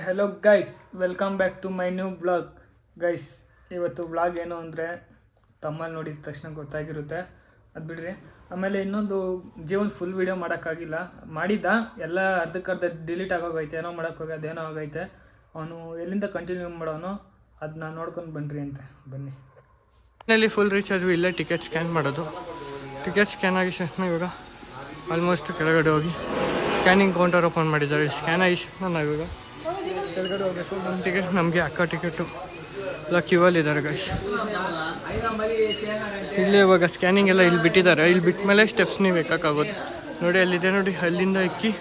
Hello guys, welcome back to my new blog. Guys, ಇವತ್ತು blog ಏನು ಅಂದರೆ ತಮ್ಮಲ್ಲಿ ನೋಡಿದ ತಕ್ಷಣ ಗೊತ್ತಾಗಿರುತ್ತೆ, ಅದು ಬಿಡ್ರಿ. ಆಮೇಲೆ ಇನ್ನೊಂದು ಜೀವನ ಫುಲ್ ವೀಡಿಯೋ ಮಾಡೋಕ್ಕಾಗಿಲ್ಲ, ಮಾಡಿದ್ದ ಎಲ್ಲ ಅರ್ಧಕ್ಕರ್ಧ ಡಿಲೀಟ್ ಆಗೋಗೈತೆ, ಏನೋ ಮಾಡೋಕ್ಕೋಗಿ ಅದೇನೋ ಆಗೈತೆ. ಅವನು ಎಲ್ಲಿಂದ ಕಂಟಿನ್ಯೂ ಮಾಡೋನು ಅದನ್ನ ನೋಡ್ಕೊಂಡು ಬನ್ನಿರಿ ಅಂತ. ಬನ್ನಿ. ಮನೆಯಲ್ಲಿ ಫುಲ್ ರೀಚ್ ಆದ್ವಿ. ಇಲ್ಲೇ ಟಿಕೆಟ್ ಸ್ಕ್ಯಾನ್ ಮಾಡೋದು. ಟಿಕೆಟ್ ಸ್ಕ್ಯಾನ್ ಆಗಿ ತಕ್ಷಣ ಇವಾಗ ಆಲ್ಮೋಸ್ಟ್ ಕೆಳಗಡೆ ಹೋಗಿ ಸ್ಕ್ಯಾನಿಂಗ್ ಕೌಂಟರ್ ಓಪನ್ ಮಾಡಿದ್ದಾರೆ. ಸ್ಕ್ಯಾನ್ ಆಗಿ ತಕ್ಷಣ ನಾವಿವಾಗ ಕೆಳಗಡೆ ಹೋಗಬೇಕು. ನಮ್ಮ ಟಿಕೆಟ್ ನಮಗೆ ಅಕ್ಕ ಟಿಕೆಟು ಎಲ್ಲ ಕ್ಯೂವಲ್ಲಿದ್ದಾರೆ ಗೈಸ್. ಇಲ್ಲೇ ಇವಾಗ ಸ್ಕ್ಯಾನಿಂಗ್ ಎಲ್ಲ ಇಲ್ಲಿ ಬಿಟ್ಟಿದ್ದಾರೆ. ಇಲ್ಲಿ ಬಿಟ್ಟ ಮೇಲೆ ಸ್ಟೆಪ್ಸ್ ನೀವು ಎಕ್ಕಾಗೋದು ನೋಡಿ. ಅಲ್ಲಿದೆ ನೋಡಿ, ಅಲ್ಲಿಂದ ಎಕ್ಕಿ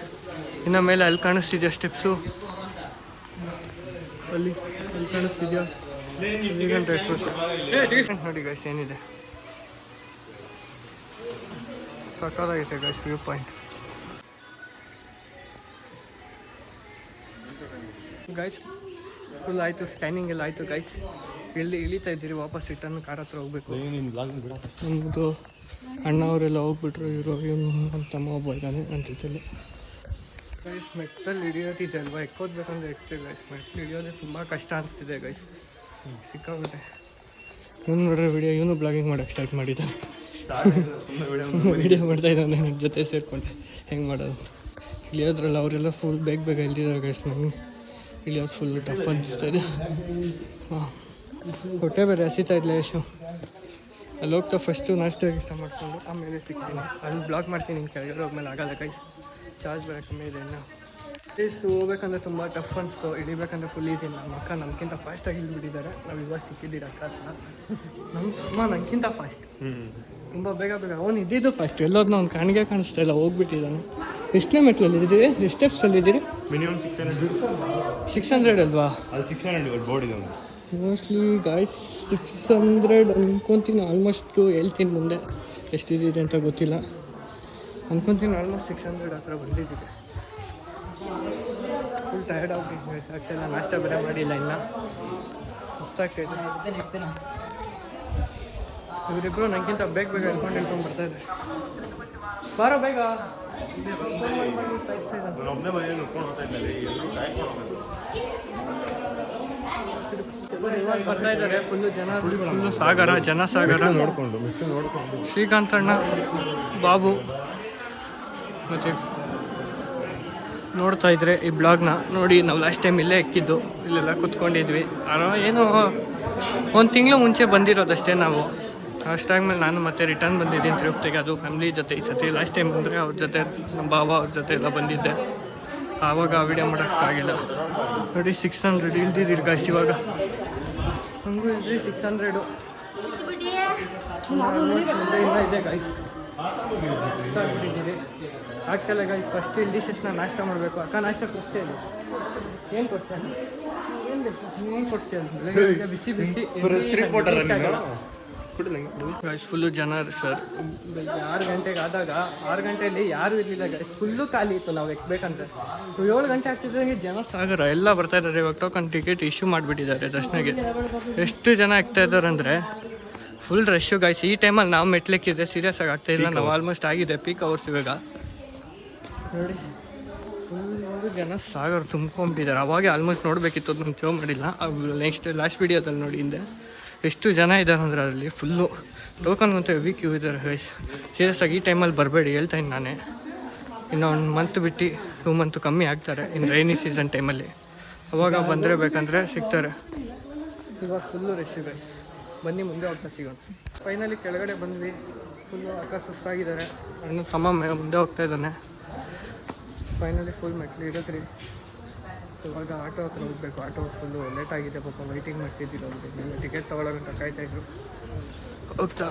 ಇನ್ನು ಮೇಲೆ ಅಲ್ಲಿ ಕಾಣಿಸ್ತಿದೆಯಾ ಸ್ಟೆಪ್ಸು, ಅಲ್ಲಿ ಕಾಣಿಸ್ತಿದೆಯಾ ನೋಡಿ ಗೈಸ್. ಏನಿದೆ ಸಕ್ಕತ್ತಾಗೈತೆ guys viewpoint. Guys full ಆಯಿತು, ಸ್ಕ್ಯಾನಿಂಗ್ ಎಲ್ಲ ಆಯಿತು ಗೈಸ್. ಇಳಿತಾ ಇದ್ದೀರಿ, ವಾಪಸ್ ರಿಟರ್ನ್ ಕಾರ್ ಹತ್ರ ಹೋಗ್ಬೇಕು. ನಮ್ಮದು ಅಣ್ಣವರೆಲ್ಲ ಹೋಗ್ಬಿಟ್ರು. ಇವನು ನಮ್ಮ ತಮ್ಮ ಒಬ್ಬ ಇದ್ದಾನೆ ನನ್ನ ಜೊತೆಲಿ. ಗೈಸ್ ಮೆಟ್ಟಲ್ಲಿ ಹಿಡಿಯೋದಿದೆ ಅಲ್ವಾ, ಎಕ್ಕೋದ್ಬೇಕಂದ್ರೆ ಎಕ್ತಿಲ್ಲ ಗೈಸ್. ಮೆಟ್ಟಲು ಹಿಡಿಯೋದೇ ತುಂಬ ಕಷ್ಟ ಅನಿಸ್ತಿದೆ ಗೈಸ್, ಸಿಕ್ಕಾಗುತ್ತೆ. ಇವನು ನೋಡ್ರೆ ವಿಡಿಯೋ, ಇವನು ಬ್ಲಾಗಿಂಗ್ ಮಾಡೋಕ್ಕೆ ಸ್ಟಾರ್ಟ್ ಮಾಡಿದ್ದಾನೆ. ವಿಡಿಯೋ ಮಾಡ್ತಾ ಇದ್ದಾನೆ ನನ್ನ ಜೊತೆ ಸೇರಿಕೊಂಡೆ ಹೆಂಗೆ ಮಾಡೋದು. ಇಳಿಯೋದ್ರಲ್ಲ ಅವರೆಲ್ಲ ಫುಲ್ ಬೇಗ ಇಳಿದಿದ್ದಾರೆ ಗೈಸ್. ನನಗೆ ಇಳಿಯೋದು ಫುಲ್ ಟಫ್ ಅನಿಸ್ತದೆ. ಹಾಂ, ಹೊಟ್ಟೆ ಬೇರೆ ಹಸಿತಾ ಇಲ್ಲ ಯಶು. ಅಲ್ಲಿ ಹೋಗ್ತಾ ಫಸ್ಟು ನಾಷ್ಟ ಮಾಡ್ಕೊಂಡು ಆಮೇಲೆ ಸಿಗ್ತೀನಿ. ಅಲ್ಲಿ ಬ್ಲಾಗ್ ಮಾಡ್ತೀನಿ. ಇನ್ನು ಕೆಳಗಡೆ ಹೋಗ್ಮೇಲೆ ಆಗಲ್ಲ ಗೈಸ್, ಚಾರ್ಜ್ ಬೇರೆ ಕಮ್ಮಿ ಇದೆ. ಇನ್ನು ಹೋಗ್ಬೇಕಂದ್ರೆ ತುಂಬ ಟಫ್ ಅನಿಸ್ತು, ಇಳಿಬೇಕಂದ್ರೆ ಫುಲ್ ಈಸಿ. ನಮ್ಮ ಅಕ್ಕ ನಮಗಿಂತ ಫಾಸ್ಟಾಗಿ ಇಳಿದ್ಬಿಟ್ಟಿದ್ದಾರೆ. ನಾವು ಇವಾಗ ಸಿಕ್ಕಿದ್ದೀರಿ ಅಕ್ಕ ಹತ್ರ. ನಮ್ಮ ತಮ್ಮ ನನಗಿಂತ ಫಾಸ್ಟ್, ತುಂಬ ಬೇಗ ಅವನು ಇದ್ದಿದ್ದು ಫಸ್ಟ್. ಎಲ್ಲೋದು ಅವ್ನು ಕಾಣಿಗೆ ಕಾಣಿಸ್ತಾ ಇಲ್ಲ, ಹೋಗ್ಬಿಟ್ಟಿದ್ದಾನೆ. ಎಷ್ಟನೇ ಮೆಟ್ಲಲ್ಲಿ ಇದ್ದೀರಿ, ಎಷ್ಟು ಸ್ಟೆಪ್ಸಲ್ಲಿದ್ದೀರಿ? ಮಿನಿಮಮ್ 600 ಅಲ್ವಾ? ಅಲ್ಲಿ 600 ಬೋರ್ಡ್ ಇದೆ. ಮೋಸ್ಟ್ಲಿ ಗಾಯ್ಸ್ 600 ಅನ್ಕೊತೀನಿ. ಆಲ್ಮೋಸ್ಟು ಹೇಳ್ತೀನಿ ಮುಂದೆ ಎಷ್ಟಿದೆ ಅಂತ ಗೊತ್ತಿಲ್ಲ. ಅನ್ಕೊತೀನಿ ಆಲ್ಮೋಸ್ಟ್ 600 ಹತ್ರ ಬಂದಿದ್ದೀವಿ. ಫುಲ್ ಟಯರ್ಡ್ ಆಗ್ತಾಯಿಲ್ಲ, ನಾಷ್ಟ ಬೇರೆ ಮಾಡಿಲ್ಲ ಇನ್ನು. ಗೊತ್ತಾಗ್ತಾಯಿದೆ ಇವರಿಬ್ಬರು ನನಗಿಂತ ಬೇಗ ಹೇಳ್ಕೊಂಡು ಬರ್ತಾಯಿದ್ದಾರೆ. ಬಾರೋ ಬೇಗ. ಒಬ್ಬನೇ ಮನೆ ನೋಡ್ಕೊಂಡು ಹೋಗ್ತಾ ಇದ್ದಾರೆ. ಬರ್ತಾ ಇದ್ದಾರೆ ಫುಲ್ಲು ಜನ, ಫುಲ್ಲು ಸಾಗರ, ಜನಸಾಗರ. ನೋಡಿಕೊಂಡು ಶ್ರೀಕಾಂತ್ ಅಣ್ಣ, ಬಾಬು ಮತ್ತು ನೋಡ್ತಾ ಇದ್ರೆ ಈ ಬ್ಲಾಗ್ನ ನೋಡಿ. ನಾವು ಲಾಸ್ಟ್ ಟೈಮ್ ಇಲ್ಲೇ ಎಕ್ಕಿದ್ದು, ಇಲ್ಲೆಲ್ಲ ಕೂತ್ಕೊಂಡಿದ್ವಿ. ಏನೋ ಒಂದು ತಿಂಗಳು ಮುಂಚೆ ಬಂದಿರೋದಷ್ಟೇ ನಾವು. ಅಷ್ಟಾದ್ಮೇಲೆ ನಾನು ಮತ್ತೆ ರಿಟರ್ನ್ ಬಂದಿದ್ದೀನಿ ತಿರುಪತಿಗೆ, ಅದು ಫ್ಯಾಮಿಲಿ ಜೊತೆ. ಈ ಸತಿ ಲಾಸ್ಟ್ ಟೈಮ್ ಬಂದರೆ ಅವ್ರ ಜೊತೆ, ನಮ್ಮ ಬಾಬಾ ಅವ್ರ ಜೊತೆ ಎಲ್ಲ ಬಂದಿದ್ದೆ. ಆವಾಗ ವೀಡಿಯೋ ಮಾಡೋಕ್ಕಾಗಿಲ್ಲ ನೋಡಿ. 600 ಇಳ್ದಿದ್ದೀರಿ ಗಾಯ್ಸ್. ಇವಾಗ ಹಂಗೂ ಇದ್ರಿ 600 ಇನ್ನೂ ಇದೆ ಗಾಯ್ಸ್. ಇಷ್ಟಾಗ್ಬಿಟ್ಟಿದ್ದೀರಿ. ಆಗ್ತಿಲ್ಲ ಗಾಯ್ಸ್. ಫಸ್ಟ್ ಇಲ್ಲಿ ತಕ್ಷಣ ನಾಷ್ಟ ಮಾಡಬೇಕು. ಅಕ್ಕ ನಾಷ್ಟ ಕೊಡ್ತೇ ಇಲ್ಲ. ಏನು ಕೊಡ್ತೇನೆ, ಏನು ಕೊಡ್ತೇನೆ? ಬಿಸಿ ಬಿಸಿ ಗಾಯ್ಸ್. ಫುಲ್ಲು ಜನ ಸರ್. ಬೆಳಗ್ಗೆ 6 ಗಂಟೆಗೆ ಆದಾಗ 6 ಗಂಟೆಯಲ್ಲಿ ಯಾರೂ ಇರಲಿಲ್ಲ ಗಾಯ್ಸ್. ಫುಲ್ಲು ಖಾಲಿ ಇತ್ತು ನಾವು ಎಕ್ಬೇಕಂದ್ರೆ. 7 ಗಂಟೆ ಆಗ್ತಿದ್ದಂಗೆ ಜನ ಸಾಗರ ಎಲ್ಲ ಬರ್ತಾ ಇದ್ದಾರೆ. ಇವಾಗ ಟೋಕನ್ ಟಿಕೆಟ್ ಇಶ್ಯೂ ಮಾಡಿಬಿಟ್ಟಿದ್ದಾರೆ ದರ್ಶನಗೆ. ಎಷ್ಟು ಜನ ಆಗ್ತಾ ಇದ್ದಾರೆ ಅಂದರೆ ಫುಲ್ ರಶ್ಶು ಗಾಯ್ಸ್. ಈ ಟೈಮಲ್ಲಿ ನಾವು ಮೆಟ್ಲಿಕ್ಕಿದ್ರೆ ಸೀರಿಯಸ್ ಆಗಿ ಆಗ್ತಾಯಿಲ್ಲ. ನಾವು ಆಲ್ಮೋಸ್ಟ್ ಆಗಿದೆ ಪೀಕ್ ಅವರ್ಸ್ ಇವಾಗ ನೋಡಿ. ಫುಲ್ಲು ಜನ ಸಾಗರ ತುಂಬ್ಕೊಂಬಿಟ್ಟಿದ್ದಾರೆ. ಅವಾಗೆ ಆಲ್ಮೋಸ್ಟ್ ನೋಡಬೇಕಿತ್ತು, ಅದನ್ನು ಶೋ ಮಾಡಿಲ್ಲ. ನೆಕ್ಸ್ಟ್ ಲಾಸ್ಟ್ ವೀಡಿಯೋದಲ್ಲಿ ನೋಡಿ ಹಿಂದೆ ಎಷ್ಟು ಜನ ಇದ್ದಾರೆ ಅಂದರೆ ಅದರಲ್ಲಿ ಫುಲ್ಲು ಟೋಕನ್ಗಂತೂ ಹೆವಿ ಕ್ಯೂ ಇದ್ದಾರೆ ಗೈಸ್. ಸೀರಿಯಸ್ ಆಗಿ ಈ ಟೈಮಲ್ಲಿ ಬರಬೇಡಿ ಹೇಳ್ತಾಯಿನಿ ನಾನೇ. ಇನ್ನು 1 ಮಂತ್ ಬಿಟ್ಟು 2 ಮಂತ್ ಕಮ್ಮಿ ಆಗ್ತಾರೆ ಇನ್ನು ರೈನಿ ಸೀಸನ್ ಟೈಮಲ್ಲಿ. ಅವಾಗ ಬಂದರೆ ಬೇಕಂದರೆ ಸಿಗ್ತಾರೆ. ಇವಾಗ ಫುಲ್ಲು ರಶ್ ಗೈಸ್. ಬನ್ನಿ ಮುಂದೆ ಹೋಗ್ತಾ ಸಿಗೋಣ. ಫೈನಲಿ ಕೆಳಗಡೆ ಬಂದ್ವಿ. ಫುಲ್ಲು ಅಕ್ಕ ಸುಸ್ತಾಗಿದ್ದಾರೆ. ಅಣ್ಣ ತಮ್ಮ ಮುಂದೆ ಹೋಗ್ತಾ ಇದ್ದಾನೆ. ಫೈನಲಿ ಫುಲ್ ಮೆಟ್ಲು ಇಡತ್ರಿ. ಇವಾಗ ಆಟೋ ಹತ್ರ ಹೋಗಬೇಕು. ಆಟೋ ಫುಲ್ಲು ಲೇಟ್ ಆಗಿದೆ ಪಾಪ, ವೈಟಿಂಗ್ ಮಾಡಿಸಿದ್ದಿಲ್ಲ ಅವ್ರಿಗೆ. ನಿಮಗೆ ಟಿಕೆಟ್ ತೊಗೊಳೋಗಂತ ಕಾಯ್ತಾಯಿದ್ರು. ಹೋಗ್ತಾ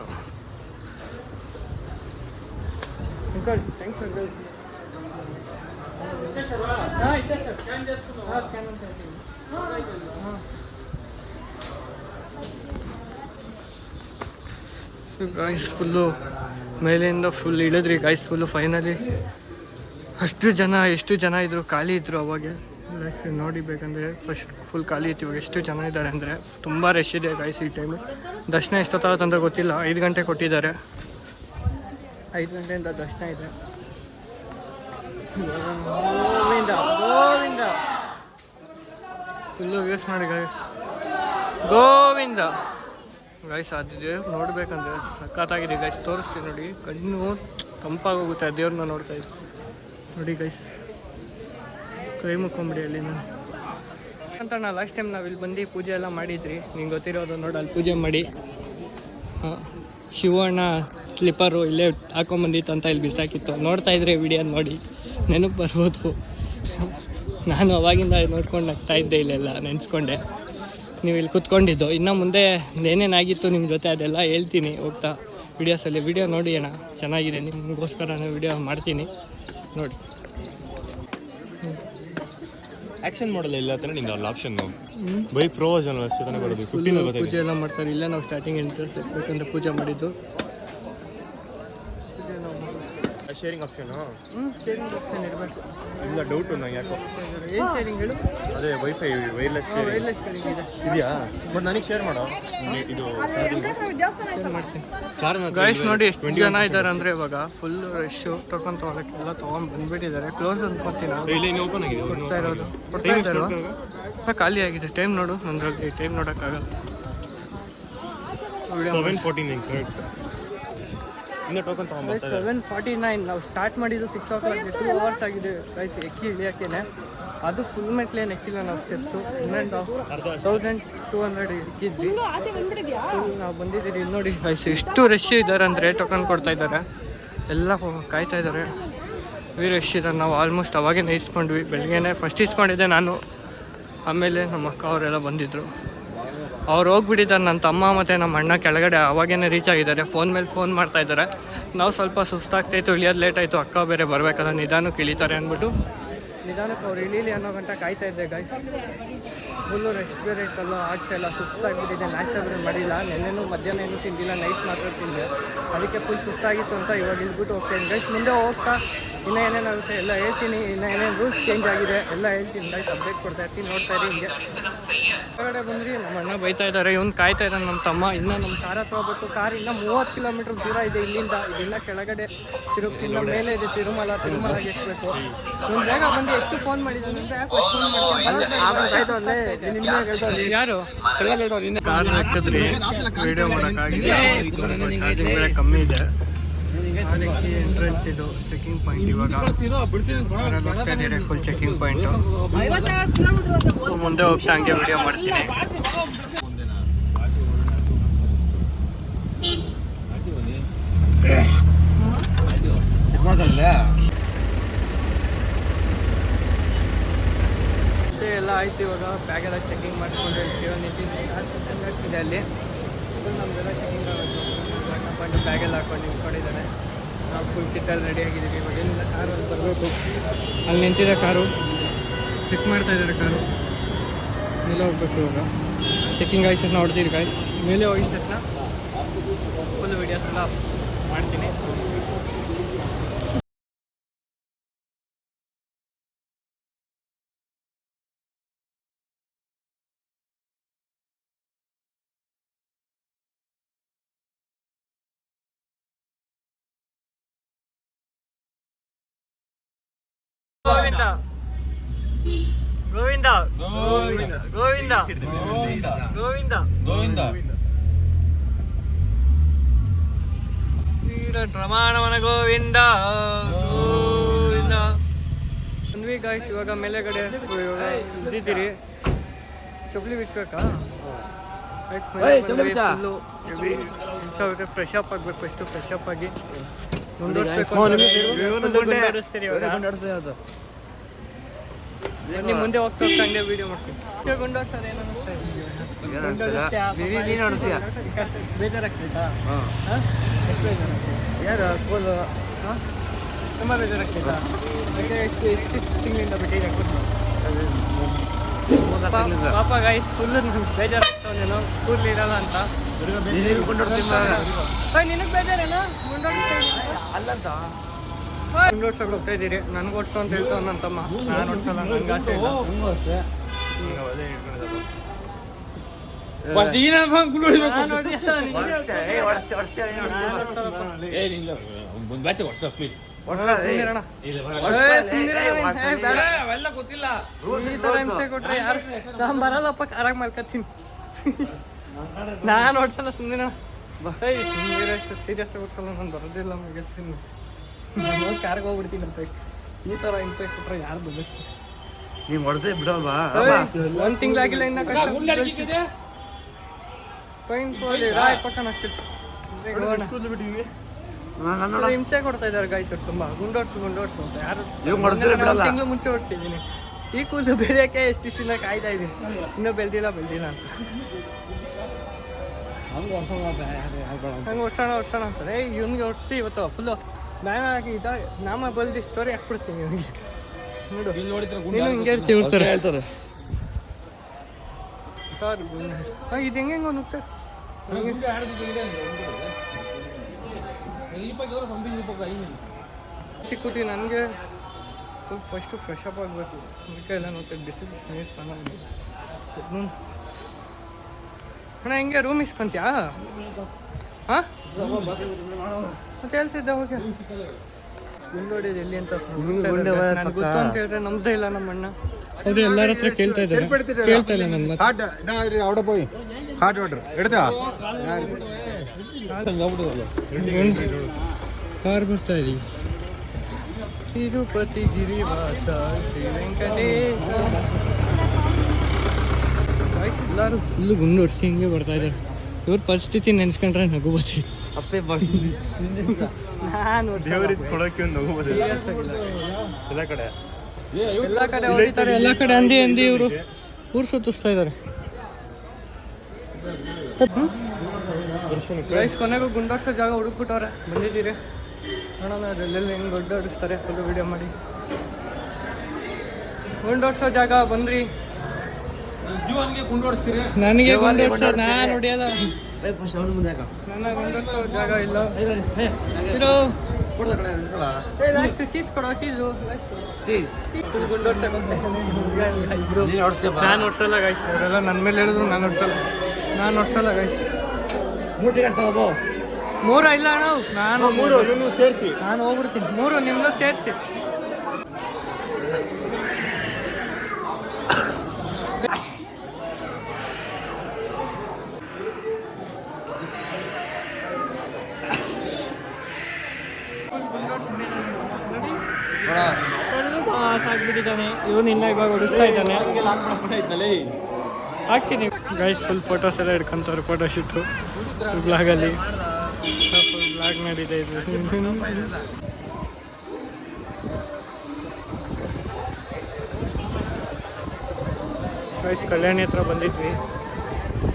uncle, thanks uncle. Guys full ಮೇಲೆಯಿಂದ ಫುಲ್ ಇಳಿದ್ರಿ ಗಾಯ್ಸ್. ಫುಲ್ಲು ಫೈನಲಿ ಅಷ್ಟು ಜನ, ಎಷ್ಟು ಜನ ಇದ್ದರು, ಖಾಲಿ ಇದ್ದರು ಅವಾಗೆ. ನೋಡಿ ಬೇಕಂದರೆ ಫಸ್ಟ್ ಫುಲ್ ಖಾಲಿ ಇತ್ತು. ಇವಾಗ ಎಷ್ಟು ಜನ ಇದ್ದಾರೆ ಅಂದರೆ ತುಂಬ ರಶ್ ಇದೆ ಗಾಯ್ಸ್ ಈ ಟೈಮು. ದರ್ಶನ ಎಷ್ಟೊತ್ತಾಗತ್ತಂತ ಗೊತ್ತಿಲ್ಲ. 5 ಗಂಟೆ ಕೊಟ್ಟಿದ್ದಾರೆ. 5 ಗಂಟೆಯಿಂದ ದರ್ಶನ ಇದೆ. ಗೋವಿಂದ ಗೋವಿಂದ ಫುಲ್ಲು ವ್ಯೂಸ್ ನೋಡಿ ಗಾಯ್ಸ್. ಗೋವಿಂದ ಗಾಯ್ಸ್, ಅದು ನೋಡ್ಬೇಕಂದ್ರೆ ಸಖತ್ತಾಗಿದೆ ಗಾಯ್ಸ್. ತೋರಿಸ್ತೀನಿ ನೋಡಿ, ಕಣ್ಣು ತಂಪಾಗೋಗುತ್ತೆ ದೇವ್ರನ್ನ ನೋಡ್ತಾ ಇದ್ದೆ ನೋಡಿ ಗೈಸ್. ಕೈ ಮುಕ್ಕೊಂಬಿಡಿ ಅಲ್ಲಿ ಅಂತ. ನಾ ಲಾಸ್ಟ್ ಟೈಮ್ ನಾವು ಇಲ್ಲಿ ಬಂದು ಪೂಜೆ ಎಲ್ಲ ಮಾಡಿದ್ರಿ, ನಿಂಗೆ ಗೊತ್ತಿರೋದು ನೋಡಿ. ಅಲ್ಲಿ ಪೂಜೆ ಮಾಡಿ ಶಿವಣ್ಣ ಸ್ಲಿಪ್ಪರು ಇಲ್ಲೇ ಹಾಕೊಂಬಂದಿತ್ತು ಅಂತ ಇಲ್ಲಿ ಬಿಸಾಕಿತ್ತು. ನೋಡ್ತಾ ಇದ್ರೆ ವಿಡಿಯೋ ನೋಡಿ ನೆನಪು ಬರ್ಬೋದು. ನಾನು ಅವಾಗಿಂದ ನೋಡ್ಕೊಂಡು ನಗ್ತಾ ಇದ್ದೆ, ಇಲ್ಲೆಲ್ಲ ನೆನೆಸ್ಕೊಂಡೆ. ನೀವು ಇಲ್ಲಿ ಕೂತ್ಕೊಂಡಿದ್ದು. ಇನ್ನು ಮುಂದೆ ಏನೇನಾಗಿತ್ತು ನಿಮ್ಮ ಜೊತೆ ಅದೆಲ್ಲ ಹೇಳ್ತೀನಿ ಹೋಗ್ತಾ ವಿಡಿಯೋಸಲ್ಲಿ. ವಿಡಿಯೋ ನೋಡಿ ಅಣ್ಣ, ಚೆನ್ನಾಗಿದೆ. ನಿಮಗೋಸ್ಕರ ನಾನು ವಿಡಿಯೋ ಮಾಡ್ತೀನಿ ನೋಡಿ. ಆಕ್ಷನ್ ಮಾಡಲ್ಲ ಇಲ್ಲ ಹತ್ರ ನಿಂಗೆ ಅಲ್ಲಿ ಆಪ್ಷನ್ ಬೈ ಪ್ರೋಜನ್ ಅಷ್ಟೇ ತಾನೇ ಬರೋದು. ಪೂಜೆ ಎಲ್ಲ ಮಾಡ್ತಾರೆ ಇಲ್ಲೇ. ನಾವು ಸ್ಟಾರ್ಟಿಂಗ್ ಎಂಟ್ರೆನ್ಸ್ ಇಟ್ಬೇಕಂದ್ರೆ ಪೂಜೆ ಮಾಡಿದ್ದು. ಶೇರಿಂಗ್ ಆಪ್ಷನ್ ಶೇರಿಂಗ್ ಆಪ್ಷನ್ ಇರಬೇಕು. ಇಲ್ಲ ಡೌಟ್ ನಂಗೆ ಯಾಕೋ. ಏನು ಶೇರಿಂಗ್ ಹೇಳು? ಅದೇ ವೈಫೈ ವೈರ್ಲೆಸ್ ವೈರ್ಲೆಸ್ ಶೇರಿಂಗ್ ಇದೆ. ಇದೆಯಾ? ಮತ್ತು ನನಗೆ ಶೇರ್ ಮಾಡೋ ಇದು ಶೇರ್ ಮಾಡ್ತೀನಿ. ಚಾರ್ಜ್ ಗೈಸ್ ನೋಡಿ ಎಷ್ಟು ಜನ ಇದ್ದಾರೆ ಅಂದರೆ ಇವಾಗ ಫುಲ್ ರಶ್ಶು. ಟೋಕನ್ ತೊಗೊಳಕ್ಕೆಲ್ಲ ತೊಗೊಂಡು ಬಂದುಬಿಟ್ಟಿದ್ದಾರೆ. ಕ್ಲೋಸ್ ಅನ್ಕೊತೀನಿ. ಇಲ್ಲ ಇನ್ನು ಓಪನ್ ಆಗಿದೆ. ಕೊಡ್ತಾ ಇದ್ದಾರೋ ಖಾಲಿ ಆಗಿದೆ. ಟೈಮ್ ನೋಡು, ನಂದ್ರಲ್ಲಿ ಟೈಮ್ ನೋಡೋಕ್ಕಾಗಲ್ಲ. 7:49 ಕರೆಕ್ಟ್. ಇನ್ನು ಟೋಕನ್ ತೊಗೊಂಡ್ಬರ್ತಾರೆ. 7:49. ನಾವು ಸ್ಟಾರ್ಟ್ ಮಾಡಿದ್ದು 6 o'clock. 2 hours ಆಗಿದೆ ಗೈಸ್ ಎಕ್ಕಿ ಇಳಿಯೋಕ್ಕೇನೆ. ಅದು ಫುಲ್ ಮೆಟ್ಲೇನು ಎಕ್ಕಿಲ್ಲ ನಾವು ಸ್ಟೆಪ್ಸು. 1200 ಇಕ್ಕಿದ್ವಿ. ಫುಲ್ ನಾವು ಬಂದಿದ್ದೀರಿ. ಇಲ್ಲಿ ನೋಡಿ ಗೈಸ್ ಎಷ್ಟು ರಶ್ ಇದ್ದಾರೆ ಅಂದರೆ ಟೋಕನ್ ಕೊಡ್ತಾ ಇದ್ದಾರೆ. ಎಲ್ಲ ಕಾಯ್ತಾ ಇದ್ದಾರೆ. ರಶ್ ಇದ್ದಾರೆ. ನಾವು ಆಲ್ಮೋಸ್ಟ್ ಅವಾಗೇ ಇಸ್ಕೊಂಡ್ವಿ. ಬೆಳಗ್ಗೆನೇ ಫಸ್ಟ್ ಇಸ್ಕೊಂಡಿದ್ದೆ ನಾನು. ಆಮೇಲೆ ನಮ್ಮ ಅಕ್ಕ ಅವರೆಲ್ಲ ಬಂದಿದ್ದರು. ಅವ್ರು ಹೋಗ್ಬಿಟ್ಟಿದ್ದಾರೆ. ನನ್ನ ತಮ್ಮ ಮತ್ತು ನಮ್ಮ ಅಣ್ಣ ಕೆಳಗಡೆ ಅವಾಗೇ ರೀಚ್ ಆಗಿದ್ದಾರೆ. ಫೋನ್ ಮೇಲೆ ಫೋನ್ ಮಾಡ್ತಾ ಇದ್ದಾರೆ. ನಾವು ಸ್ವಲ್ಪ ಸುಸ್ತಾಗ್ತಾಯಿತ್ತು, ಇಳಿಯೋದು ಲೇಟ್ ಆಯಿತು. ಅಕ್ಕ ಬೇರೆ ಬರಬೇಕಲ್ಲ, ನಿಧಾನಕ್ಕೆ ಇಳಿತಾರೆ ಅಂದ್ಬಿಟ್ಟು ನಿಧಾನಕ್ಕೆ ಅವ್ರು ಇಳೀಲಿ ಅನ್ನೋ ಗಂಟ ಕಾಯ್ತಾ ಇದ್ದೆ ಗೈಸ್. ಫುಲ್ಲು ರಶ್ ಬೇರೆ ಇತ್ತಲ್ಲ, ಆಗ್ತಾಯಿಲ್ಲ, ಸುಸ್ತಾಗಿಬಿಟ್ಟಿದೆ. ನಾಷ್ಟ ಬೇರೆ ಮಾಡಿಲ್ಲ. ನೆನ್ನೆನೂ ಮಧ್ಯಾಹ್ನ ಏನೂ ತಿಂದಿಲ್ಲ, ನೈಟ್ ಮಾತ್ರ ತಿಂದೆ. ಅದಕ್ಕೆ ಫುಲ್ ಸುಸ್ತಾಗಿತ್ತು ಅಂತ ಇವಾಗ ಇಲ್ಬಿಟ್ಟು ಹೋಗ್ತೀನಿ ಗೈಸ್. ಮುಂದೆ ಹೋಗ್ತಾ ಇನ್ನೂ ಏನೇನಾಗುತ್ತೆ ಎಲ್ಲ ಹೇಳ್ತೀನಿ. ಇನ್ನೂ ಏನೇನು ರೂಲ್ಸ್ ಚೇಂಜ್ ಆಗಿದೆ ಎಲ್ಲ ಹೇಳ್ತೀನಿ ಗೈಸ್. ಅಪ್ಡೇಟ್ ಕೊಡ್ತಾ ಇರ್ತೀನಿ, ನೋಡ್ತಾ ಇರಿ. ಹಿಂಗೆ ಹೊರಗಡೆ ಬಂದ್ರಿ. ನಮ್ಮ ಅಣ್ಣ ಬೈತಾ ಇದ್ದಾರೆ, ಇವ್ನು ಕಾಯ್ತಾ ಇದ್ದಾನೆ ನಮ್ಮ ತಮ್ಮ. ಇನ್ನೂ ನಮ್ಮ ಕಾರ ತೊಗೋಬೇಕು. ಕಾರ್ ಇನ್ನೂ 30 ಕಿಲೋಮೀಟ್ರ್ ದೂರ ಇದೆ ಇಲ್ಲಿಂದ. ಇದೆಲ್ಲ ಕೆಳಗಡೆ ಇನ್ನು ಮೇಲೆ ಇದೆ ತಿರುಮಲಗೆ ಎತ್ತಬೇಕು. ಇವ್ನು ಬೇಗ ಬಂದು ಎಷ್ಟು ಫೋನ್ ಮಾಡಿದ್ದೀನಿ ಅಂದರೆ ಯಾಕೆ ಫೋನ್ ಮಾಡ್ತೀನಿ. ಯಾರು ಕಾರ್ ಹಾಕಿದ್ರಿ ವಿಡಿಯೋ ಮಾಡೋಕ್ಕಾಗಿದೆ. ಚಾರ್ಜಿಂಗ್ ಬೇರೆ ಕಮ್ಮಿ ಇದೆ. ಅದಕ್ಕೆ ಎಂಟ್ರೆನ್ಸ್ ಇದು ಚೆಕಿಂಗ್ ಪಾಯಿಂಟ್. ಇವಾಗ ಹೋಗ್ತಾ ಇದ್ದೀರಿ ಫುಲ್ ಚೆಕಿಂಗ್ ಪಾಯಿಂಟು. ಮುಂದೆ ಹೋಗ್ತಾ ಹಂಗೆ ವಿಡಿಯೋ ಮಾಡ್ತೀನಿ. ಮತ್ತೆ ಎಲ್ಲ ಆಯ್ತು. ಇವಾಗ ಬ್ಯಾಗೆಲ್ಲ ಚೆಕಿಂಗ್ ಮಾಡಿಸ್ಕೊಂಡು ನಿಂತಿದ್ದೀನಿ. ಚೆಕಿಂಗ್ ಆಗ್ತಿದೆ ಅಲ್ಲಿ. ಫುಲ್ ನಮಗೆಲ್ಲ ಚೆಕಿಂಗ್ ಆಗೋದು. ಪಾಯಿಂಟ್ ಬ್ಯಾಗೆಲ್ಲ ಹಾಕೊಂಡು ನಿಂತ್ಕೊಂಡಿದ್ದಾರೆ. ನಾವು ಫುಲ್ ಕಿಟ್ಟಲ್ಲಿ ರೆಡಿ ಆಗಿದ್ದೀವಿ. ಇವಾಗ ಏನಿಲ್ಲ, ಕಾರಲ್ಲಿ ಬರಬೇಕು. ಅಲ್ಲಿ ನಿಂತಿದೆ ಕಾರು, ಚೆಕ್ ಮಾಡ್ತಾ ಇದ್ದಾರೆ ಕಾರು. ಮೇಲೆ ಹೋಗ್ಬೇಕು ಇವಾಗ. ಚೆಕಿಂಗ್ ಆಗಿದ ತಕ್ಷಣ ಹೊಡ್ತೀರಿ ಗಾಯ್ಸ್. ಮೇಲೆ ಹೋಗಿದ ತಕ್ಷಣ ಫುಲ್ ವೀಡಿಯೋಸ್ ಎಲ್ಲ ಮಾಡ್ತೀನಿ. ಗೋವಿಂದ ಗೋವಿಂದ ಗೋವಿಂದ ಗೋವಿಂದ ಗೋವಿಂದ ಗೋವಿಂದ ವೀರ ಪ್ರಮಾಣವನ ಗೋವಿಂದ ಗೋವಿಂದ. ಬಂದ್ವಿ ಗಾಯ್ಸ್. ಇವಾಗ ಮೇಲೆಗಡೆ ಇದ್ದೀರಿ. ಚಪ್ಪಲಿ ಬಿಚ್ಬೇಕಾ? ಫ್ರೆಶ್ ಅಪ್ ಆಗಬೇಕು. ಫಸ್ಟು ಫ್ರೆಶ್ ಅಪ್ ಆಗಿ ಮುಂದುವರಿಸ್ಬೇಕು. ಬನ್ನಿ ಮುಂದೆ ಹೋಗ್ತಾ ಹೋಗ್ತಾ ಹಂಗೆ ವೀಡಿಯೋ ಮಾಡ್ತೀನಿ. ಗುಂಡೋರ್ಸೋದು ಏನು ಬೇಜಾರಾಗ್ತೈತಾ? ಎಷ್ಟು ಬೇಜಾರಾಗ್ತೈತೆ? ಯಾರು ಫೋಲು ತುಂಬ ಬೇಜಾರಾಗ್ತೈತಾ? ಎಷ್ಟು ತಿಂಗಳಿಂದ ಬಿಟ್ಟಿದೆ ಪಾಪ ಗಾಯ್ಸ್. ಫುಲ್ಲು ಬೇಜಾರಾಗ್ತಾವ ನೀನು ಕೂದಲು ಇರಲ್ಲ ಅಂತ. ನಿನಗೆ ಬೇಜಾರೇನೋ ಅಲ್ಲಂತ ಓಡ್ಸೋಕೆ ಹೋಗ್ತಾ ಇದ್ದೀರಿ. ನನಗೆ ಓಡಿಸೋ ಅಂತ ಹೇಳ್ತಾವ ನನ್ನ ತಮ್ಮ. ನಾನು ಓಡಿಸಲ್ಲ, ನನಗೆ ಆಸೆ ಇಲ್ಲ. ಸುಮ್ನಿರಣ್ಣ. ಬೇಡ ಅವೆಲ್ಲ ಗೊತ್ತಿಲ್ಲ. ಈ ಥರ ಹಿಂಸೆ ಕೊಟ್ರೆ ಯಾರು ನಾನು ಬರಲ್ಲಪ್ಪ, ಕಾರಾಗ ಮಾಡ್ಕೊತೀನಿ. ನಾನು ಓಡ್ಸಲ್ಲ, ಸುಮ್ಮನೆ ಸೀರಿಯಸ್ ಓಡ್ಸಲ್ಲ, ನಾನು ಬರೋದಿಲ್ಲ ಹೇಳ್ತೀನಿ. ನಾನು ಕಾರ್ಗೆ ಹೋಗ್ಬಿಡ್ತೀನಿ ಅಂತ. ಈ ಥರ ಹಿಂಸೆ ಕೊಟ್ರೆ ಯಾರು ಬರ್ಬೇಕು? ನೀವು ಹೊಡೆದೇ ಬಿಡಲ್ವಾ? ಒಂದು ತಿಂಗಳಾಗಿಲ್ಲ ಇನ್ನ ಪೈನ್ ರಾಯ್ ಪಕ್ಕನ ಆಗ್ತಿತ್ತು. ಹಿಂಸೆ ಕೊಡ್ತಾ ಇದ್ದಾರೆ ಗಾಯ್ಸ್ ತುಂಬ. ಗುಂಡೋಡ್ಸು ಅಂತ ಯಾರು ತಿಂಗಳು ಮುಂಚೆ ಓಡಿಸಿದ್ದೀನಿ. ಈ ಕೂದಲು ಬೆಳೆಯೋಕ್ಕೆ ಎಷ್ಟು ದಿವಸದಿಂದ ಕಾಯ್ತಾ ಇದ್ದೀನಿ, ಇನ್ನೂ ಬೆಳೆದಿಲ್ಲ ಅಂತ. ಹಂಗೆ ಓಡ್ಸೋಣ ಅಂತಾರೆ. ಇವ್ನಿಗೆ ಓಡಿಸ್ತೀವಿ ಇವತ್ತು ಫುಲ್ಲು ಬ್ಯಾನ್ ಆಗಿ ನಾಮ ಬಲ್ದಿ ಸ್ಟೋರಿ ಹಾಕ್ಬಿಡ್ತೀನಿ ಇವನಿಗೆ. ನೋಡು ನೀನು ಹಿಂಗೆ ಹೇಳ್ತಾರೆ ಸರ್. ಇದು ಹೆಂಗೆ ನುಗ್ತಾರೆ ಕೂತಿ. ನನಗೆ ಫಸ್ಟು ಫ್ರೆಶ್ ಅಪ್ ಆಗಬೇಕು. ಅದಕ್ಕೆ ಎಲ್ಲ ನೋಡ್ತಾರೆ ಬಿಸಿಲು ನೀರು ಸ್ನಾನ ಅಣ್ಣ. ಹಿಂಗೆ ರೂಮ್ ಇಸ್ಕೊಂತ್ಯಾ? ಹಾಂ ಮತ್ತೆ ಹೇಳ್ತಿದ್ದೆ ಹೋಗಿ ಗುಂಡೋಡಿದ್ದು ಎಲ್ಲಿ ಅಂತ ನನಗೆ ಗೊತ್ತು ಅಂತ ಹೇಳಿದ್ರೆ ನಮ್ದೇ ಇಲ್ಲ ನಮ್ಮ ಅಣ್ಣ. ಅವ್ರು ಎಲ್ಲರ ಹತ್ರ ಕೇಳ್ತಾ ಇದ್ದಾರೆ, ಕೇಳ್ತಾ ಇಲ್ಲ ನನ್ನ ಕಾರ್ ಬರ್ತಾ ಇದೀವಿ. ತಿರುಪತಿ ಗಿರಿವಾಸ ಶ್ರೀ ವೆಂಕಟೇಶ. ಎಲ್ಲರೂ ಫುಲ್ಲು ಗುಂಡು ಹೊಡ್ಸಿ ಹಿಂಗೆ ಬರ್ತಾ ಇದ್ದಾರೆ. ಇವ್ರ ಪರಿಸ್ಥಿತಿ ನೆನೆಸ್ಕೊಂಡ್ರೆ ನಗು ಬರ್ತೈತೆ. ನಾನು ಎಲ್ಲ ಕಡೆ ಹೊಡಿತಾರೆ, ಎಲ್ಲ ಕಡೆ ಅಂದಿ ಇವರು ಊರು ಸುತ್ತಿಸ್ತಾ ಇದ್ದಾರೆ. ಕೊನೆಗೂ ಗುಂಡಾಡ್ಸೋ ಜಾಗ ಹುಡುಕ್ಬಿಟ್ಟವ್ರೆ. ಬಂದಿದ್ದೀರಿ ನೋಡೋಣ ಅದೆಲ್ಲೆಲ್ಲ ಹೆಂಗೆ ಗುಂಡಾಡಿಸ್ತಾರೆ. ಫುಲ್ಲು ವಿಡಿಯೋ ಮಾಡಿ ಗುಂಡೋಡ್ಸೋ ಜಾಗ ಬಂದ್ರಿ. ಜೀವನಿಗೆ ಗುಂಡೋಡಿಸ್ತೀರಿ, ನನಗೆ ನಾನು ಹೊಡಿಯಲ್ಲ. ನನ್ನ ಗುಂಡೋಡ್ಸೋ ಜಾಗ ಇಲ್ಲ. ಲಾಸ್ಟ್ ಚೀಸ್ ಕೊಡೋ, ಚೀಸು ನಾನು ಓಡಿಸಲ್ಲ ಗಾಯ್ಸ್. ಅವರೆಲ್ಲ ನನ್ನ ಮೇಲೆ ಹೇಳಿದ್ರು ನಾನು ಓಡಿಸಲ್ಲ ಗಾಯ್ಸ್. ಮೂರು ಇಲ್ಲ ಅಣ್ಣ, ನಾನು ಸೇರಿಸಿ ನಾನು ಹೋಗ್ಬಿಡ್ತೀನಿ. ಮೂರು ನಿಮ್ಮನ್ನ ಸೇರಿಸಿ. ಸಾಕ್ಬಿಟ್ಟಿದ್ದಾನೆ ಇವನು. ಇನ್ನ ಇವಾಗ ಹೊಡಿಸ್ತಾ ಇದ್ದಾನೆ. ಹಾಕ್ತೀನಿ ಗೈಸ್. ಫುಲ್ ಫೋಟೋಸ್ ಎಲ್ಲ ಹಿಡ್ಕೊಂತವ್ರೆ. ಫೋಟೋ ಶೂಟು ಬ್ಲಾಗಲ್ಲಿ ಫುಲ್ ಬ್ಲಾಗ್ ನಡೀತಾ ಇದ್ರು. ಗೈಸ್ ಕಲ್ಯಾಣಿ ಹತ್ರ ಬಂದಿದ್ವಿ,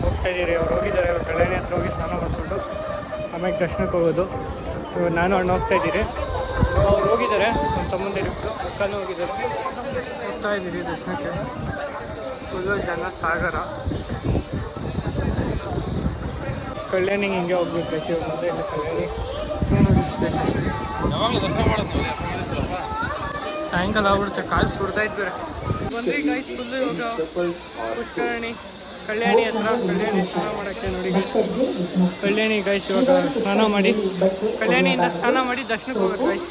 ಹೋಗ್ತಾ ಇದ್ದೀರಿ. ಅವ್ರು ಹೋಗಿದ್ದಾರೆ, ಕಲ್ಯಾಣಿ ಹತ್ರ ಹೋಗಿ ಸ್ನಾನ ಮಾಡಿಕೊಂಡು ಆಮೇಲೆ ದರ್ಶನಕ್ಕೆ ಹೋಗೋದು. ಇವಾಗ ನಾನು ಅಣ್ಣ ಹೋಗ್ತಾ ಇದ್ದೀರಿ. ಅವ್ರು ಹೋಗಿದ್ದಾರೆ, ನನ್ನ ತಮ್ಮಂದಿರಿಬ್ಬರು ಅಕ್ಕನೂ ಹೋಗಿದ್ದಾರೆ. ಹೋಗ್ತಾ ಇದ್ದೀರಿ ದರ್ಶನಕ್ಕೆ. ಫುಲ್ಲು ಜನ ಸಾಗರ. ಕಲ್ಯಾಣಿಗೆ ಹಿಂಗೆ ಹೋಗ್ಬೇಕು ಪ್ರತಿ ಮುಂದೆ ಇಲ್ಲ ಕಲ್ಯಾಣಿ. ಸಾಯಂಕಾಲ ಆಗ್ಬಿಡುತ್ತೆ, ಕಾಲು ಸುಡ್ತಾ ಇದ್ದಾರೆ. ಬಂದು ಗಾಯ್ಸ್ ಫುಲ್ಲು ಇವಾಗ ಪುಷ್ಕರಣಿ ಕಲ್ಯಾಣಿ ಹತ್ರ. ಕಲ್ಯಾಣಿ ಸ್ನಾನ ಮಾಡೋಕ್ಕೆ ನೋಡಿ ಕಲ್ಯಾಣಿ ಗಾಯ್ಸ್. ಇವಾಗ ಸ್ನಾನ ಮಾಡಿ ಕಲ್ಯಾಣಿಯಿಂದ ಸ್ನಾನ ಮಾಡಿ ದರ್ಶನಕ್ಕೆ ಹೋಗ್ಬೇಕು ಗಾಯ್ಸ್.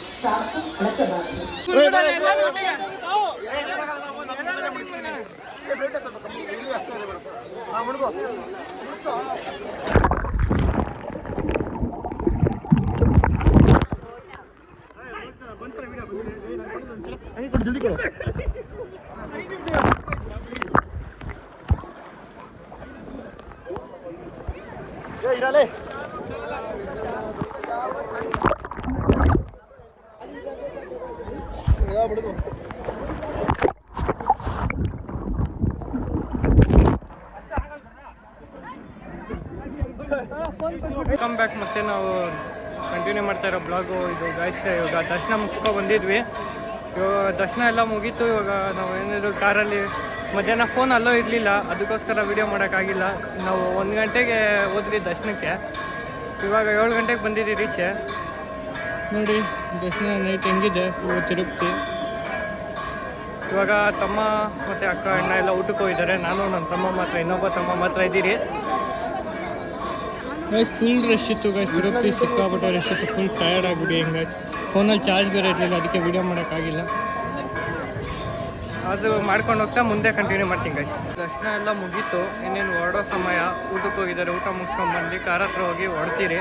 Welcome back. ಮತ್ತೆ ನಾವು ಕಂಟಿನ್ಯೂ ಮಾಡ್ತಾ ಇರೋ ಬ್ಲಾಗು ಇದು ಗಾಯ್ಸ್. ಇವಾಗ ದರ್ಶನ ಮುಗಿಸ್ಕೊಂಡು ಬಂದಿದ್ವಿ. ಇವಾಗ ದರ್ಶನ ಎಲ್ಲ ಮುಗೀತು. ಇವಾಗ ನಾವು ಏನಿದ್ರು ಕಾರಲ್ಲಿ ಮಧ್ಯಾಹ್ನ ಫೋನ್ ಅಲ್ಲೋ ಇರಲಿಲ್ಲ, ಅದಕ್ಕೋಸ್ಕರ ವೀಡಿಯೋ ಮಾಡೋಕ್ಕಾಗಿಲ್ಲ. ನಾವು 1 ಗಂಟೆಗೆ ಹೋದ್ವಿ ದರ್ಶನಕ್ಕೆ. ಇವಾಗ 7 ಗಂಟೆಗೆ ಬಂದಿದ್ದೀವಿ ರೀಚೆ. ನೋಡಿ ದರ್ಶನ ನೈಟ್ ಹೆಂಗಿದೆ ತಿರುಪತಿ. ಇವಾಗ ತಮ್ಮ ಮತ್ತು ಅಕ್ಕ ಅಣ್ಣ ಎಲ್ಲ ಊಟಕ್ಕೆ ಹೋಗಿದ್ದಾರೆ. ನಾನು ನನ್ನ ತಮ್ಮ ಮಾತ್ರ, ಇನ್ನೊಬ್ಬ ತಮ್ಮ ಮಾತ್ರ ಇದ್ದೀರಿ. ಗೈಸ್ ಫುಲ್ ರಶ್ ಇತ್ತು ಗೈಸ್. ತಿರುಪತಿ ಸಿಕ್ಕಾಪಟ್ಟೆ ರಶ್ ಇತ್ತು. ಫುಲ್ ಟಯರ್ಡ್ ಆಗಿಬಿಡಿ ಹೆಂಗಾಯ್ತು. ಫೋನಲ್ಲಿ ಚಾರ್ಜ್ ಬೇರೆ ಇರಲಿಲ್ಲ, ಅದಕ್ಕೆ ವೀಡಿಯೋ ಮಾಡೋಕ್ಕಾಗಿಲ್ಲ. ಅದು ಮಾಡ್ಕೊಂಡು ಹೋಗ್ತಾ ಮುಂದೆ ಕಂಟಿನ್ಯೂ ಮಾಡ್ತೀನಿ ಗೈಸ್. ದರ್ಶನ ಎಲ್ಲ ಮುಗೀತು, ಇನ್ನೇನು ಹೊರಡೋ ಸಮಯ. ಊಟಕ್ಕೆ ಹೋಗಿದ್ದಾರೆ, ಊಟ ಮುಗಿಸ್ಕೊಂಡ್ಬಂದು ಕಾರ್ ಹತ್ರ ಹೋಗಿ ಹೊಡ್ತೀರಿ.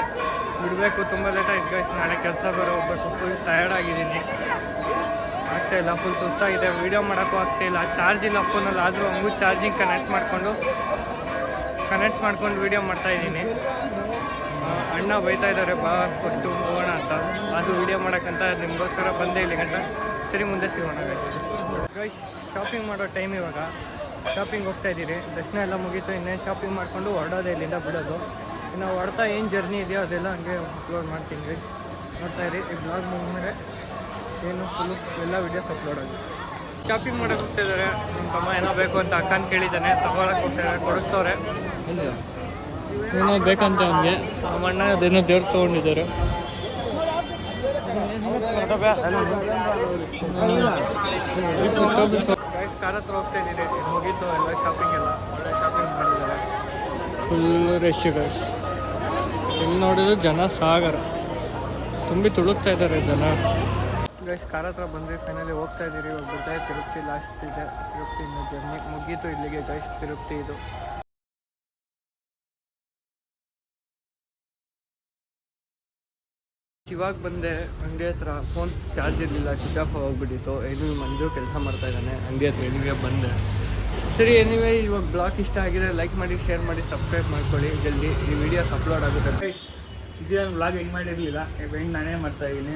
ಬಿಡಬೇಕು, ತುಂಬ ಲೇಟ್ ಆಯ್ತು ಗೈಸ್. ನಾಳೆ ಕೆಲಸ ಬೇರೆ ಹೋಗ್ಬೇಕು. ಫುಲ್ ಟಯರ್ಡ್ ಆಗಿದ್ದೀನಿ, ಆಗ್ತಾಯಿಲ್ಲ, ಫುಲ್ ಸುಸ್ತಾಗಿದೆ. ವೀಡಿಯೋ ಮಾಡೋಕ್ಕೂ ಆಗ್ತಾಯಿಲ್ಲ, ಚಾರ್ಜ್ ಇಲ್ಲ ಫೋನಲ್ಲಿ. ಆದರೂ ಹಂಗೂ ಚಾರ್ಜಿಂಗ್ ಕನೆಕ್ಟ್ ಮಾಡ್ಕೊಂಡು ವೀಡಿಯೋ ಮಾಡ್ತಾಯಿದ್ದೀನಿ. ಅಣ್ಣ ಬೈತಾ ಇದ್ದಾರೆ, ಬಾ ಫಸ್ಟು ಹೋಗೋಣ ಅಂತ. ಅದು ವೀಡಿಯೋ ಮಾಡೋಕ್ಕಂತ ನಿಮಗೋಸ್ಕರ ಬಂದೇ ಇಲ್ಲಿ ಗಂಟ. ಸರಿ, ಮುಂದೆ ಸಿಗೋಣ ಗೈಸ್. ಶಾಪಿಂಗ್ ಮಾಡೋ ಟೈಮ್ ಇವಾಗ. ಶಾಪಿಂಗ್ ಹೋಗ್ತಾಯಿದ್ದೀರಿ, ದರ್ಶನ ಎಲ್ಲ ಮುಗೀತು. ಇನ್ನೇನು ಶಾಪಿಂಗ್ ಮಾಡಿಕೊಂಡು ಹೊರಡೋದೇ, ಇಲ್ಲಿಂದ ಬಿಡೋದು. ಇನ್ನು ಹೊಡ್ತಾ ಏನು ಜರ್ನಿ ಇದೆಯೋ ಅದೆಲ್ಲ ಹಂಗೆ ಅಪ್ಲೋಡ್ ಮಾಡ್ತೀನಿ ಗೈಸ್. ನೋಡ್ತಾಯಿರಿ, ಈ ಬ್ಲಾಗ್ ಮುಗಿದ್ಮೇಲೆ ಏನು ಫುಲ್ಲು ಎಲ್ಲ ವೀಡಿಯೋಸ್ ಅಪ್ಲೋಡ್ ಆಗುತ್ತೆ. ಶಾಪಿಂಗ್ ಮಾಡೋಕ್ಕೆ ಹೋಗ್ತಾಯಿದ್ದಾರೆ. ನಮ್ಮ ತಮ್ಮ ಏನೋ ಬೇಕು ಅಂತ ಅಕ್ಕನ ಕೇಳಿದ್ದಾನೆ, ತೊಗೊಳಕ್ಕೆ ಹೋಗ್ತಾಯಿದ್ದಾರೆ, ಕೊಡಿಸ್ತವ್ರೆ. ಏನೋ ಬೇಕಂತ ಅವನಿಗೆ. ನಮ್ಮ ಅಣ್ಣ ಅದೇನೋ ದೇವ್ರು ತೊಗೊಂಡಿದ್ದಾರೆ. ಗೈಸ್, ಕಾರ್ ಹತ್ರ ಹೋಗ್ತಾ ಇದ್ದೀರಿ, ಮುಗೀತು ಎಲ್ಲ ಶಾಪಿಂಗ್ ಎಲ್ಲ. ಒಳ್ಳೆ ಶಾಪಿಂಗ್ ಮಾಡಿದ್ದಾರೆ. Full rush guys. ಎಲ್ಲಿ ನೋಡಿದ್ರು ಜನ ಸಾಗರ ತುಂಬಿ ತುಳುಕ್ತಾ ಇದ್ದಾರೆ ಜನ. ಗೈಸ್, ಕಾರ್ ಹತ್ರ ಬಂದ್ವಿ, ಫೈನಲಿ ಹೋಗ್ತಾ ಇದ್ದೀರಿ. ಇವಾಗ ಬಿಡ್ತಾ ತಿರುಪ್ತಿ ಲಾಸ್ಟ್ ಇದೆ. ತಿರುಪ್ತಿಯಿಂದ ಜರ್ನಿ ಮುಗೀತು ಇಲ್ಲಿಗೆ ಗೈಸ್. ತಿರುಪ್ತಿ ಇದು. ಇವಾಗ ಬಂದೆ ಅಂಗಡಿ ಹತ್ರ. ಫೋನ್ ಚಾರ್ಜ್ ಇರಲಿಲ್ಲ, ಸ್ವಿಚ್ ಆಫ್ ಹೋಗ್ಬಿಟ್ಟಿತ್ತು. ಎನಿವೆ ಮಂಜು ಕೆಲಸ ಮಾಡ್ತಾ ಇದ್ದಾನೆ ಅಂಗಡಿ ಹತ್ರ. ಎನಿವೆ ಬಂದೆ. ಸರಿ, ಎನಿವೆ ಇವಾಗ ಬ್ಲಾಗ್ ಇಷ್ಟ ಆಗಿದೆ, ಲೈಕ್ ಮಾಡಿ, ಶೇರ್ ಮಾಡಿ, ಸಬ್ಸ್ಕ್ರೈಬ್ ಮಾಡ್ಕೊಳ್ಳಿ. ಜಲ್ದಿ ಈ ವಿಡಿಯೋಸ್ ಅಪ್ಲೋಡ್ ಆಗುತ್ತೆ. ಗೈಸ್, ನಾನು ವ್ಲಾಗ್ ಹೆಂಗೆ ಮಾಡಿರಲಿಲ್ಲ, ಹೆಂಗೆ ನಾನೇ ಮಾಡ್ತಾಯಿದ್ದೀನಿ.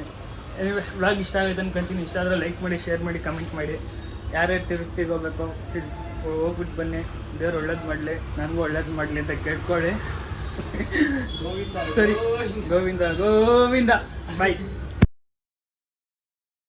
ಎನಿವೆ ವ್ಲಾಗ್ ಇಷ್ಟ ಆಗುತ್ತೆ ಅನ್ಕೊಂತೀನಿ. ಇಷ್ಟ ಆದರೆ ಲೈಕ್ ಮಾಡಿ, ಶೇರ್ ಮಾಡಿ, ಕಮೆಂಟ್ ಮಾಡಿ. ಯಾರ್ಯಾರು ತಿರುಪ್ತಿಗೆ ಹೋಗ್ಬೇಕು ಹೋಗ್ಬಿಟ್ಟು ಬನ್ನಿ. ದೇವ್ರು ಒಳ್ಳೇದು ಮಾಡಲಿ, ನನಗೂ ಒಳ್ಳೇದು ಮಾಡಲಿ ಅಂತ ಕೇಳ್ಕೊಳ್ಳಿ. ಸರಿ, ಗೋವಿಂದ ಗೋವಿಂದ. ಬಾಯ್.